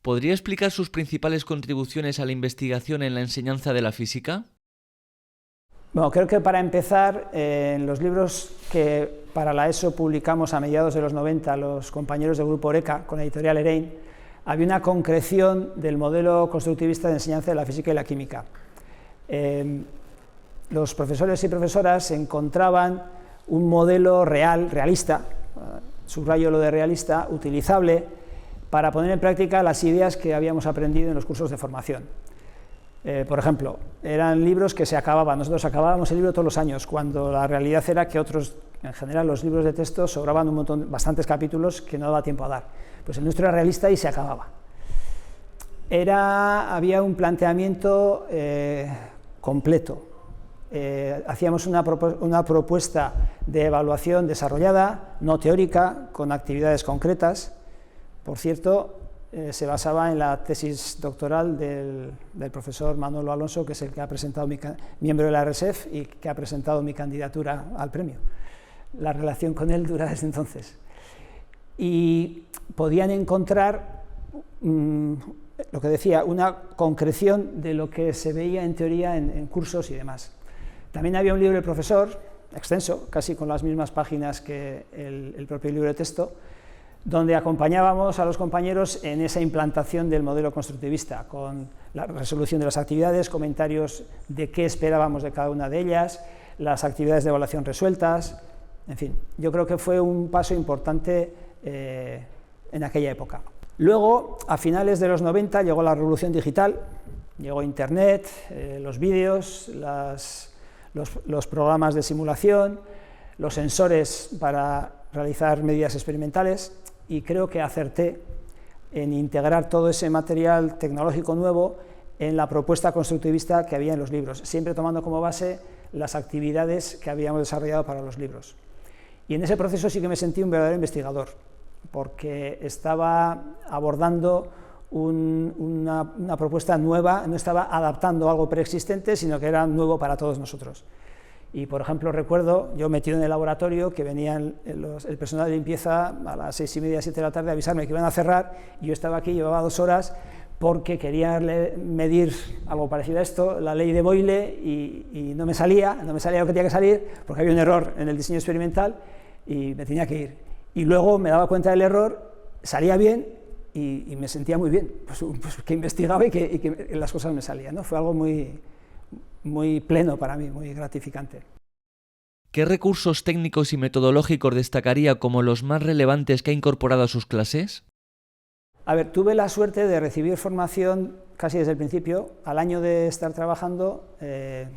¿Podría explicar sus principales contribuciones a la investigación en la enseñanza de la física? Bueno, creo que para empezar, en los libros que para la ESO publicamos a mediados de los 90 los compañeros del grupo Eureka con la editorial Erein, había una concreción del modelo constructivista de enseñanza de la física y la química. Los profesores y profesoras encontraban un modelo realista, subrayo lo de realista, utilizable para poner en práctica las ideas que habíamos aprendido en los cursos de formación. Por ejemplo, eran libros que se acababan, nosotros acabábamos el libro todos los años, cuando la realidad era que otros, en general los libros de texto, sobraban bastantes capítulos que no daba tiempo a dar. Pues el nuestro era realista y se acababa. Había un planteamiento completo. Hacíamos una propuesta de evaluación desarrollada, no teórica, con actividades concretas. Por cierto, se basaba en la tesis doctoral del profesor Manolo Alonso, que es el que ha presentado miembro de la RSEF y que ha presentado mi candidatura al premio. La relación con él dura desde entonces. Y podían encontrar, lo que decía, una concreción de lo que se veía en teoría en cursos y demás. También había un libro del profesor, extenso, casi con las mismas páginas que el propio libro de texto, donde acompañábamos a los compañeros en esa implantación del modelo constructivista, con la resolución de las actividades, comentarios de qué esperábamos de cada una de ellas, las actividades de evaluación resueltas, en fin, yo creo que fue un paso importante en aquella época. Luego, a finales de los 90, llegó la revolución digital, llegó Internet, los vídeos, los programas de simulación, los sensores para realizar medidas experimentales, y creo que acerté en integrar todo ese material tecnológico nuevo en la propuesta constructivista que había en los libros, siempre tomando como base las actividades que habíamos desarrollado para los libros. Y en ese proceso sí que me sentí un verdadero investigador, porque estaba abordando una propuesta nueva, no estaba adaptando algo preexistente, sino que era nuevo para todos nosotros. Y, por ejemplo, recuerdo, yo metido en el laboratorio, que venían el personal de limpieza a las 6:30, 7 de la tarde a avisarme que iban a cerrar, y yo estaba aquí, llevaba 2 horas, porque quería medir algo parecido a esto, la ley de Boyle, y no me salía lo que tenía que salir, porque había un error en el diseño experimental, y me tenía que ir. Y luego me daba cuenta del error, salía bien, y me sentía muy bien, pues que investigaba y que las cosas me salían, ¿no? Fue algo muy pleno para mí, muy gratificante. ¿Qué recursos técnicos y metodológicos destacaría como los más relevantes que ha incorporado a sus clases? A ver, tuve la suerte de recibir formación casi desde el principio. Al año de estar trabajando,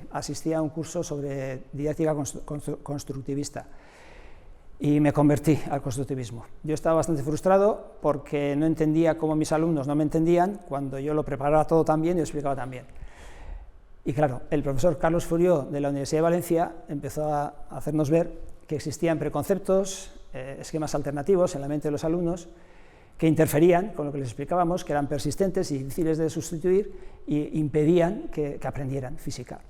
asistí a un curso sobre didáctica constructivista y me convertí al constructivismo. Yo estaba bastante frustrado porque no entendía cómo mis alumnos no me entendían cuando yo lo preparaba todo tan bien y lo explicaba tan bien. Y claro, el profesor Carlos Furió de la Universidad de Valencia empezó a hacernos ver que existían preconceptos, esquemas alternativos en la mente de los alumnos que interferían con lo que les explicábamos, que eran persistentes y difíciles de sustituir y impedían que aprendieran física.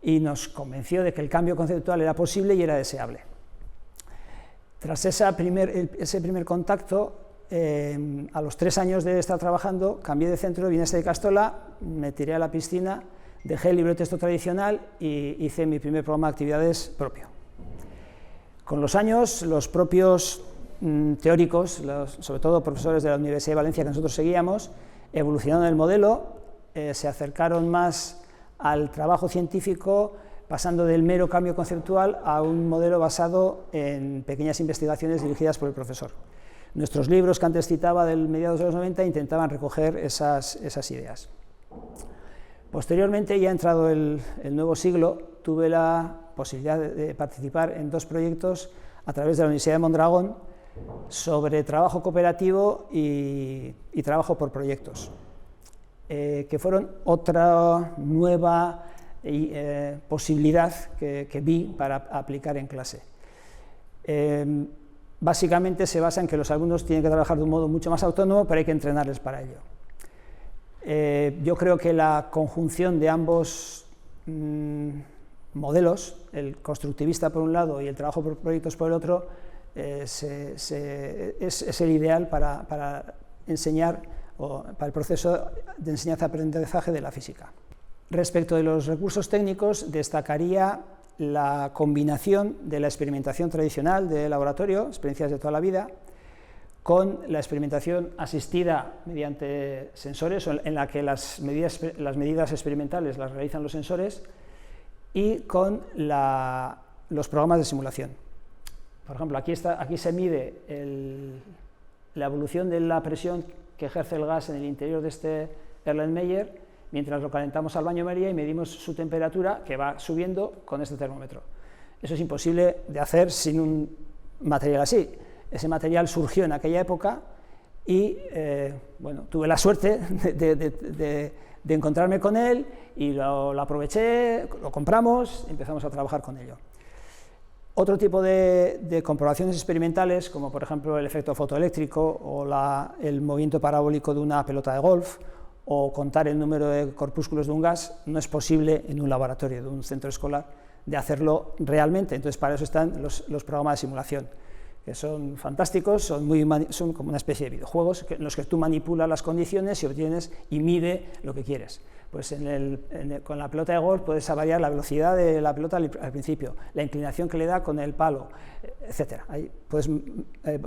Y nos convenció de que el cambio conceptual era posible y era deseable. Tras ese primer contacto, a los 3 años de estar trabajando, cambié de centro, vine a este de Castola, me tiré a la piscina, dejé el libro de texto tradicional y hice mi primer programa de actividades propio. Con los años, los propios teóricos, sobre todo profesores de la Universidad de Valencia que nosotros seguíamos, evolucionaron el modelo, se acercaron más al trabajo científico, pasando del mero cambio conceptual a un modelo basado en pequeñas investigaciones dirigidas por el profesor. Nuestros libros que antes citaba del mediados de los 90 intentaban recoger esas ideas. Posteriormente, ya entrado el nuevo siglo, tuve la posibilidad de participar en 2 proyectos a través de la Universidad de Mondragón sobre trabajo cooperativo y trabajo por proyectos, que fueron otra nueva posibilidad que vi para aplicar en clase. Básicamente se basa en que los alumnos tienen que trabajar de un modo mucho más autónomo, pero hay que entrenarles para ello. Yo creo que la conjunción de ambos modelos, el constructivista por un lado y el trabajo por proyectos por el otro, es el ideal para enseñar o para el proceso de enseñanza-aprendizaje de la física. Respecto de los recursos técnicos, destacaría la combinación de la experimentación tradicional de laboratorio, experiencias de toda la vida, con la experimentación asistida mediante sensores, en la que las medidas experimentales las realizan los sensores, y con los programas de simulación. Por ejemplo, aquí se mide la evolución de la presión que ejerce el gas en el interior de este Erlenmeyer, mientras lo calentamos al baño María y medimos su temperatura, que va subiendo con este termómetro. Eso es imposible de hacer sin un material así. Ese material surgió en aquella época y bueno, tuve la suerte de encontrarme con él y lo aproveché, lo compramos y empezamos a trabajar con ello. Otro tipo de comprobaciones experimentales, como por ejemplo el efecto fotoeléctrico o el movimiento parabólico de una pelota de golf, o contar el número de corpúsculos de un gas, no es posible en un laboratorio de un centro escolar de hacerlo realmente. Entonces, para eso están los programas de simulación, que son fantásticos, son como una especie de videojuegos en los que tú manipulas las condiciones y obtienes y mide lo que quieres. Pues con la pelota de golf puedes variar la velocidad de la pelota al principio, la inclinación que le da con el palo, etc. Ahí puedes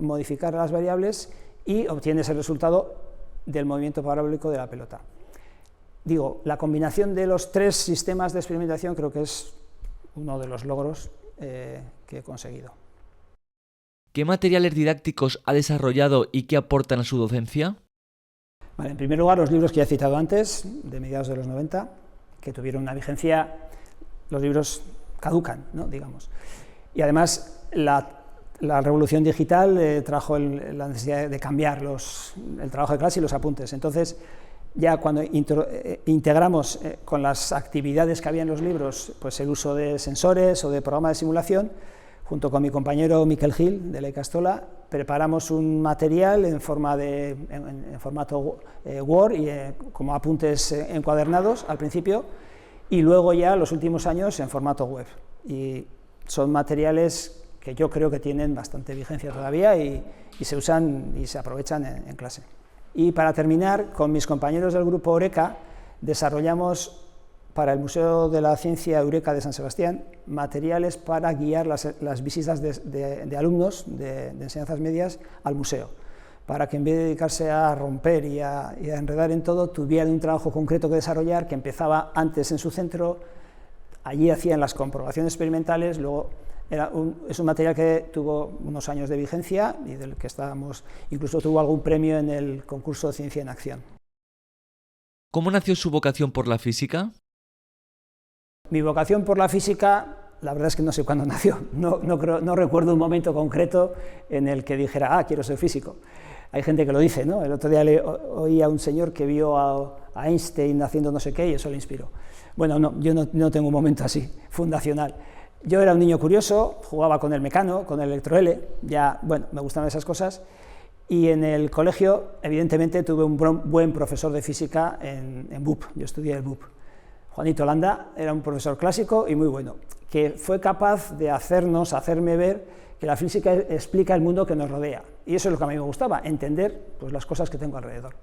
modificar las variables y obtienes el resultado del movimiento parabólico de la pelota. Digo, la combinación de los tres sistemas de experimentación creo que es uno de los logros que he conseguido. ¿Qué materiales didácticos ha desarrollado y qué aportan a su docencia? Vale, en primer lugar, los libros que ya he citado antes, de mediados de los 90, que tuvieron una vigencia, los libros caducan, ¿no?, digamos. Y además, la revolución digital trajo la necesidad de cambiar el trabajo de clase y los apuntes. Entonces, ya cuando integramos con las actividades que había en los libros, pues el uso de sensores o de programas de simulación, junto con mi compañero Miquel Gil, de la Ikastola, preparamos un material en formato Word y como apuntes encuadernados al principio, y luego ya los últimos años en formato web. Y son materiales que yo creo que tienen bastante vigencia todavía y se usan y se aprovechan en clase. Y para terminar, con mis compañeros del grupo Eureka, desarrollamos para el Museo de la Ciencia Eureka de San Sebastián materiales para guiar las visitas de alumnos de enseñanzas medias al museo, para que en vez de dedicarse a romper y a enredar en todo, tuvieran un trabajo concreto que desarrollar, que empezaba antes en su centro, allí hacían las comprobaciones experimentales, luego es un material que tuvo unos años de vigencia y del que incluso tuvo algún premio en el concurso de Ciencia en Acción. ¿Cómo nació su vocación por la física? Mi vocación por la física, la verdad es que no sé cuándo nació, no recuerdo un momento concreto en el que dijera, quiero ser físico. Hay gente que lo dice, ¿no? El otro día oí a un señor que vio a Einstein haciendo no sé qué y eso le inspiró. Bueno, no, yo no tengo un momento así, fundacional. Yo era un niño curioso, jugaba con el Mecano, con el Electro-L, me gustaban esas cosas, y en el colegio, evidentemente, tuve un buen profesor de física en BUP, yo estudié el BUP. Juanito Landa era un profesor clásico y muy bueno, que fue capaz de hacerme ver que la física explica el mundo que nos rodea, y eso es lo que a mí me gustaba, entender pues, las cosas que tengo alrededor.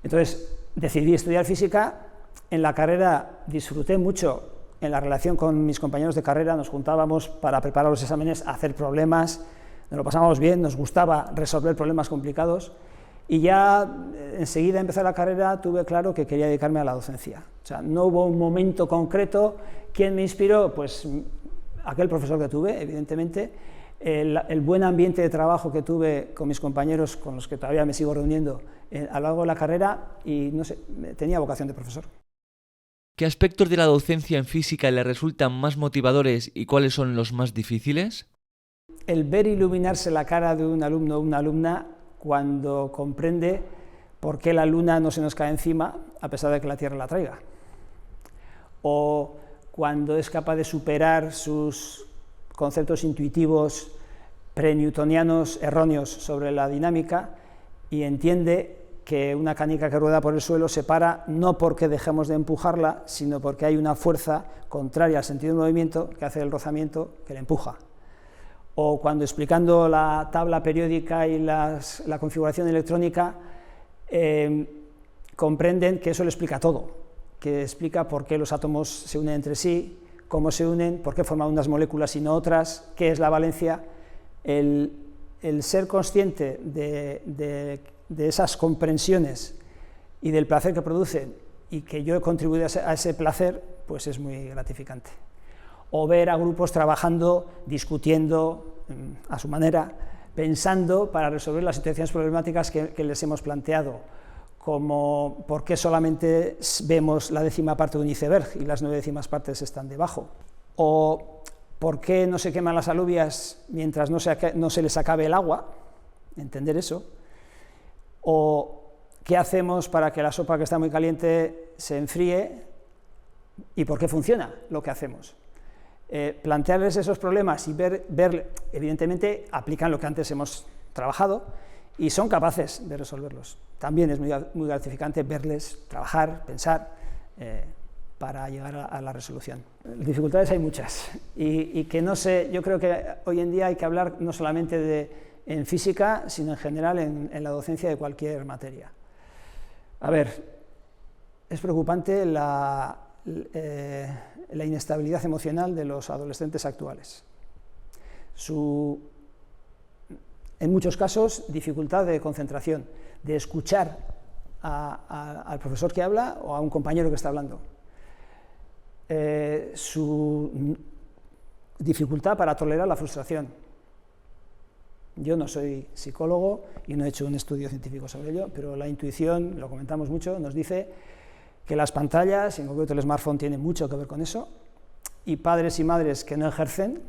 Entonces, decidí estudiar física. En la carrera disfruté mucho en la relación con mis compañeros de carrera, nos juntábamos para preparar los exámenes, hacer problemas, nos lo pasábamos bien, nos gustaba resolver problemas complicados, y ya enseguida empezar la carrera tuve claro que quería dedicarme a la docencia. O sea, no hubo un momento concreto. ¿Quién me inspiró? Pues aquel profesor que tuve, evidentemente, el buen ambiente de trabajo que tuve con mis compañeros, con los que todavía me sigo reuniendo a lo largo de la carrera, y no sé, tenía vocación de profesor. ¿Qué aspectos de la docencia en física le resultan más motivadores y cuáles son los más difíciles? El ver iluminarse la cara de un alumno o una alumna cuando comprende por qué la luna no se nos cae encima a pesar de que la Tierra la traiga. O cuando es capaz de superar sus conceptos intuitivos pre-newtonianos erróneos sobre la dinámica y entiende que una canica que rueda por el suelo se para no porque dejemos de empujarla, sino porque hay una fuerza contraria al sentido del movimiento que hace el rozamiento que le empuja. O cuando explicando la tabla periódica y la configuración electrónica comprenden que eso lo explica todo, que explica por qué los átomos se unen entre sí, cómo se unen, por qué forman unas moléculas y no otras, qué es la valencia. El ser consciente de esas comprensiones y del placer que producen, y que yo he contribuido a ese placer, pues es muy gratificante. O ver a grupos trabajando, discutiendo a su manera, pensando para resolver las situaciones problemáticas que les hemos planteado, como por qué solamente vemos la 10ª parte de un iceberg y las 9 décimas partes están debajo, o por qué no se queman las alubias mientras no se les acabe el agua, entender eso, o qué hacemos para que la sopa que está muy caliente se enfríe y por qué funciona lo que hacemos. Plantearles esos problemas y ver, evidentemente aplican lo que antes hemos trabajado y son capaces de resolverlos. También es muy gratificante verles trabajar, pensar, para llegar a la resolución. Dificultades hay muchas, y que no sé, yo creo que hoy en día hay que hablar no solamente en física, sino en general en la docencia de cualquier materia. A ver, es preocupante la inestabilidad emocional de los adolescentes actuales. En muchos casos, dificultad de concentración, de escuchar al profesor que habla o a un compañero que está hablando. Su dificultad para tolerar la frustración. Yo no soy psicólogo y no he hecho un estudio científico sobre ello, pero la intuición, lo comentamos mucho, nos dice que las pantallas, en concreto el smartphone, tiene mucho que ver con eso, y padres y madres que no ejercen,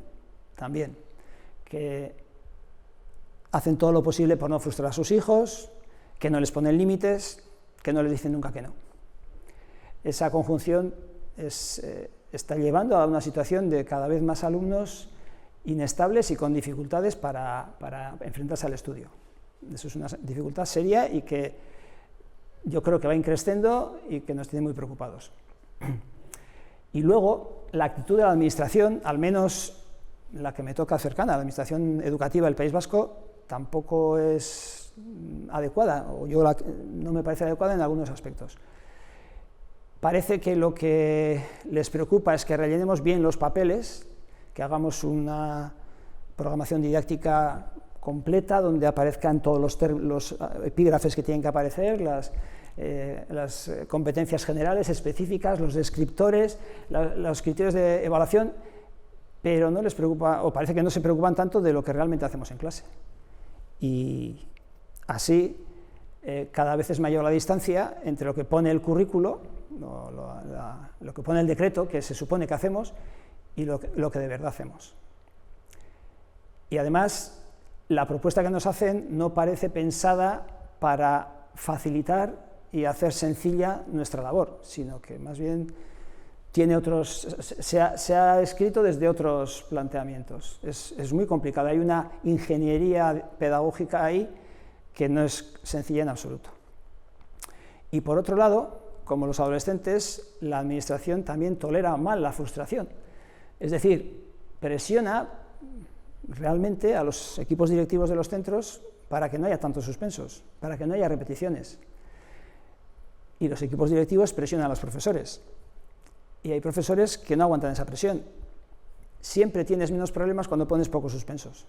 también, que hacen todo lo posible por no frustrar a sus hijos, que no les ponen límites, que no les dicen nunca que no. Esa conjunción está llevando a una situación de cada vez más alumnos inestables y con dificultades para enfrentarse al estudio. Eso es una dificultad seria y que yo creo que va increciendo y que nos tiene muy preocupados. Y luego, la actitud de la administración, al menos la que me toca cercana, la administración educativa del País Vasco, tampoco es adecuada, o no me parece adecuada en algunos aspectos. Parece que lo que les preocupa es que rellenemos bien los papeles, que hagamos una programación didáctica completa donde aparezcan todos los epígrafes que tienen que aparecer, las competencias generales específicas, los descriptores, los criterios de evaluación, pero no les preocupa, o parece que no se preocupan tanto de lo que realmente hacemos en clase. Y así cada vez es mayor la distancia entre lo que pone el currículo, lo que pone el decreto, que se supone que hacemos, y lo que de verdad hacemos. Y además, la propuesta que nos hacen no parece pensada para facilitar y hacer sencilla nuestra labor, sino que más bien tiene se ha escrito desde otros planteamientos. Es muy complicado, hay una ingeniería pedagógica ahí que no es sencilla en absoluto. Y por otro lado, como los adolescentes, la administración también tolera mal la frustración. Es decir, presiona realmente a los equipos directivos de los centros para que no haya tantos suspensos, para que no haya repeticiones. Y los equipos directivos presionan a los profesores. Y hay profesores que no aguantan esa presión. Siempre tienes menos problemas cuando pones pocos suspensos.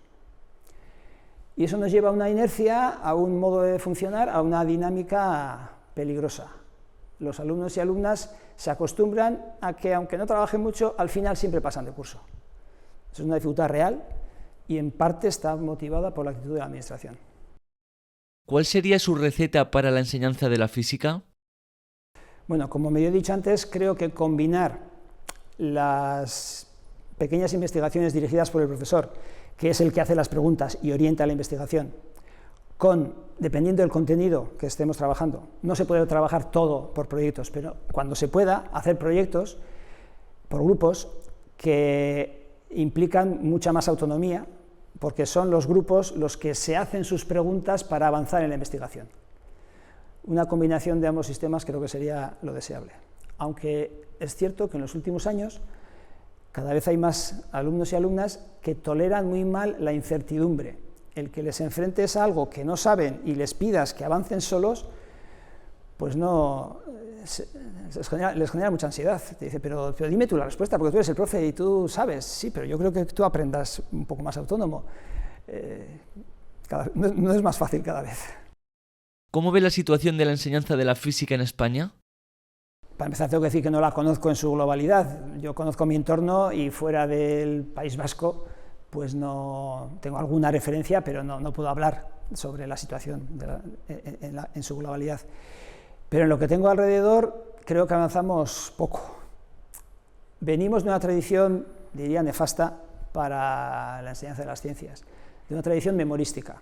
Y eso nos lleva a una inercia, a un modo de funcionar, a una dinámica peligrosa. Los alumnos y alumnas se acostumbran a que, aunque no trabajen mucho, al final siempre pasan de curso. Eso es una dificultad real y en parte está motivada por la actitud de la administración. ¿Cuál sería su receta para la enseñanza de la física? Bueno, como me he dicho antes, creo que combinar las pequeñas investigaciones dirigidas por el profesor, que es el que hace las preguntas y orienta la investigación, dependiendo del contenido que estemos trabajando, no se puede trabajar todo por proyectos, pero cuando se pueda, hacer proyectos por grupos que implican mucha más autonomía, porque son los grupos los que se hacen sus preguntas para avanzar en la investigación. Una combinación de ambos sistemas creo que sería lo deseable, aunque es cierto que en los últimos años cada vez hay más alumnos y alumnas que toleran muy mal la incertidumbre. El que les enfrentes a algo que no saben y les pidas que avancen solos, pues no, les genera mucha ansiedad. Te dice, pero dime tú la respuesta, porque tú eres el profe y tú sabes. Sí, pero yo creo que tú aprendas un poco más autónomo. No es más fácil cada vez. ¿Cómo ve la situación de la enseñanza de la física en España? Para empezar, tengo que decir que no la conozco en su globalidad. Yo conozco mi entorno y fuera del País Vasco, pues no tengo alguna referencia, pero no puedo hablar sobre la situación en su globalidad. Pero en lo que tengo alrededor, creo que avanzamos poco. Venimos de una tradición, diría, nefasta para la enseñanza de las ciencias, de una tradición memorística.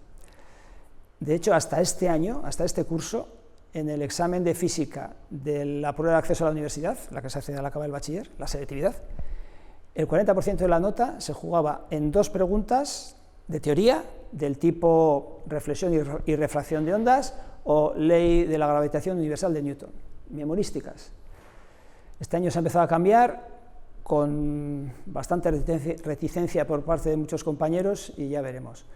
De hecho, hasta este año, hasta este curso, en el examen de física de la prueba de acceso a la universidad, la que se hace al acabar el bachiller, la selectividad, el 40% de la nota se jugaba en 2 preguntas de teoría, del tipo reflexión y refracción de ondas o ley de la gravitación universal de Newton, memorísticas. Este año se ha empezado a cambiar con bastante reticencia por parte de muchos compañeros y ya veremos.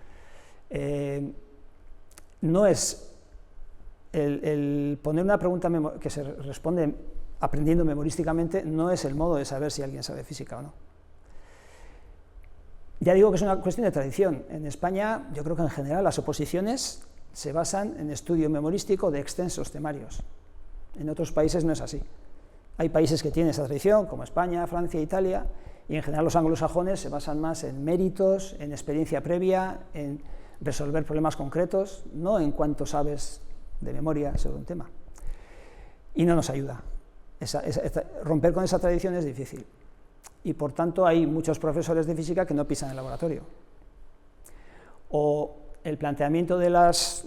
No es el poner una pregunta que se responde aprendiendo memorísticamente, no es el modo de saber si alguien sabe física o no. Ya digo que es una cuestión de tradición. En España, yo creo que en general las oposiciones se basan en estudio memorístico de extensos temarios. En otros países no es así. Hay países que tienen esa tradición, como España, Francia, Italia, y en general los anglosajones se basan más en méritos, en experiencia previa, en resolver problemas concretos, no en cuánto sabes de memoria sobre un tema. Y no nos ayuda. Romper con esa tradición es difícil. Y por tanto hay muchos profesores de física que no pisan el laboratorio. O el planteamiento de las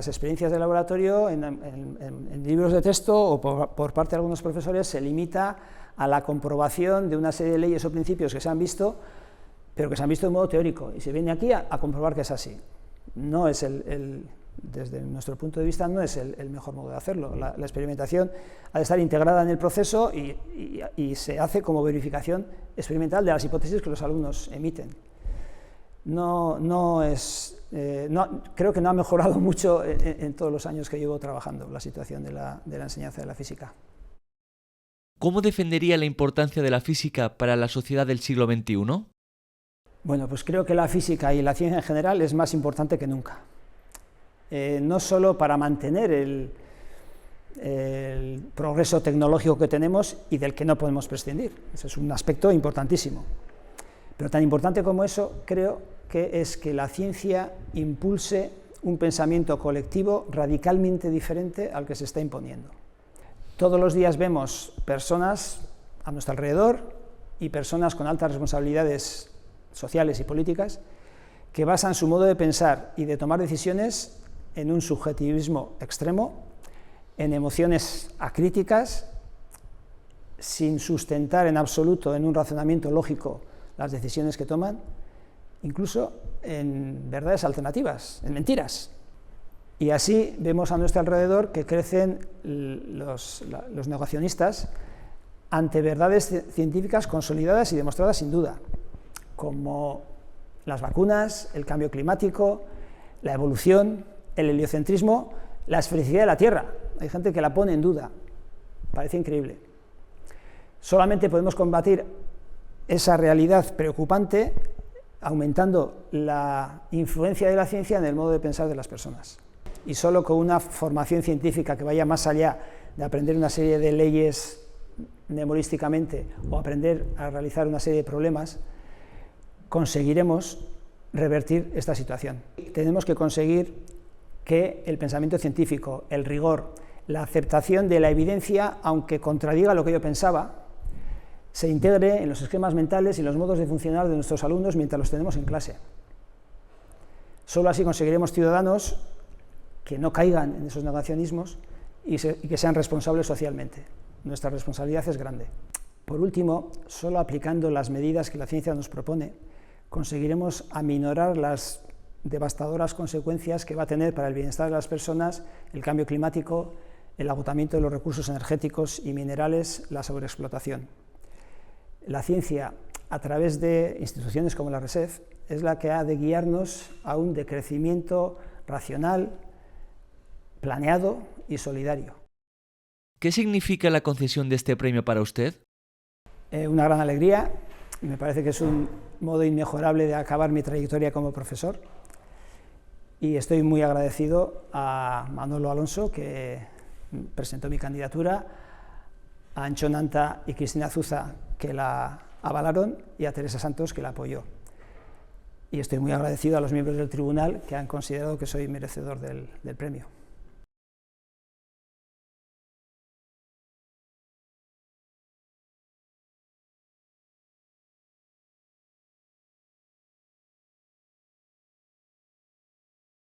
experiencias de laboratorio en libros de texto o por parte de algunos profesores se limita a la comprobación de una serie de leyes o principios que se han visto, pero que se han visto de modo teórico, y se viene aquí a comprobar que es así. No es desde nuestro punto de vista, no es el mejor modo de hacerlo. La experimentación ha de estar integrada en el proceso y se hace como verificación experimental de las hipótesis que los alumnos emiten. Creo que no ha mejorado mucho en todos los años que llevo trabajando la situación de la enseñanza de la física. ¿Cómo defendería la importancia de la física para la sociedad del siglo XXI? Bueno, pues creo que la física y la ciencia en general es más importante que nunca. No solo para mantener el progreso tecnológico que tenemos y del que no podemos prescindir. Ese es un aspecto importantísimo. Pero tan importante como eso, creo que es que la ciencia impulse un pensamiento colectivo radicalmente diferente al que se está imponiendo. Todos los días vemos personas a nuestro alrededor y personas con altas responsabilidades sociales y políticas que basan su modo de pensar y de tomar decisiones en un subjetivismo extremo, en emociones acríticas, sin sustentar en absoluto en un razonamiento lógico las decisiones que toman, incluso en verdades alternativas, en mentiras. Y así vemos a nuestro alrededor que crecen los negacionistas ante verdades científicas consolidadas y demostradas sin duda, como las vacunas, el cambio climático, la evolución, el heliocentrismo, la esfericidad de la Tierra. Hay gente que la pone en duda, parece increíble. Solamente podemos combatir esa realidad preocupante aumentando la influencia de la ciencia en el modo de pensar de las personas. Y solo con una formación científica que vaya más allá de aprender una serie de leyes memorísticamente o aprender a realizar una serie de problemas, conseguiremos revertir esta situación. Tenemos que conseguir que el pensamiento científico, el rigor, la aceptación de la evidencia, aunque contradiga lo que yo pensaba, se integre en los esquemas mentales y los modos de funcionar de nuestros alumnos mientras los tenemos en clase. Solo así conseguiremos ciudadanos que no caigan en esos negacionismos y que sean responsables socialmente. Nuestra responsabilidad es grande. Por último, solo aplicando las medidas que la ciencia nos propone, conseguiremos aminorar las devastadoras consecuencias que va a tener para el bienestar de las personas el cambio climático, el agotamiento de los recursos energéticos y minerales, la sobreexplotación. La ciencia, a través de instituciones como la RESEF, es la que ha de guiarnos a un decrecimiento racional, planeado y solidario. ¿Qué significa la concesión de este premio para usted? Una gran alegría, y me parece que es un modo inmejorable de acabar mi trayectoria como profesor. Y estoy muy agradecido a Manolo Alonso, que presentó mi candidatura, a Ancho Nanta y Cristina Zuza, que la avalaron, y a Teresa Santos, que la apoyó. Y estoy muy agradecido a los miembros del tribunal que han considerado que soy merecedor del premio.